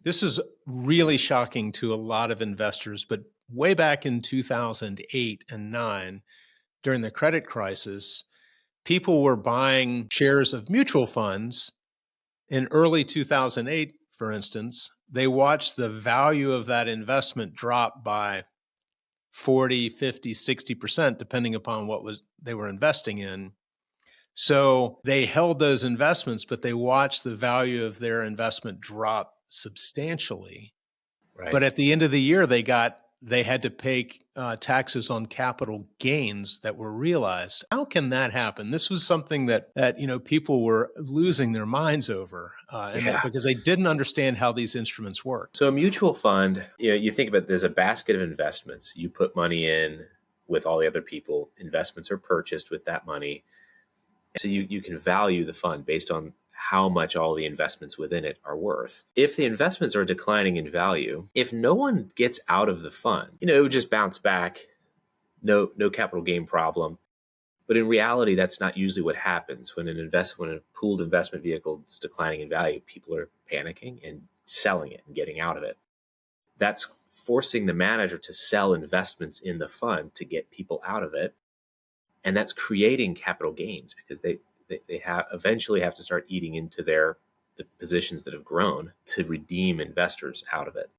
This is really shocking to a lot of investors, but way back in 2008 and 9, during the credit crisis, people were buying shares of mutual funds. In early 2008, for instance, they watched the value of that investment drop by 40, 50, 60%, depending upon what they were investing in. So they held those investments, but they watched the value of their investment drop substantially. Right. But at the end of the year, they had to pay taxes on capital gains that were realized. How can that happen? This was something that people were losing their minds over, because they didn't understand how these instruments work. So a mutual fund, you think about, there's a basket of investments. You put money in with all the other people. Investments are purchased with that money. So you can value the fund based on how much all the investments within it are worth. If the investments are declining in value, if no one gets out of the fund, it would just bounce back, no capital gain problem. But in reality, that's not usually what happens. When a pooled investment vehicle is declining in value, people are panicking and selling it and getting out of it. That's forcing the manager to sell investments in the fund to get people out of it. And that's creating capital gains, because they eventually have to start eating into the positions that have grown to redeem investors out of it.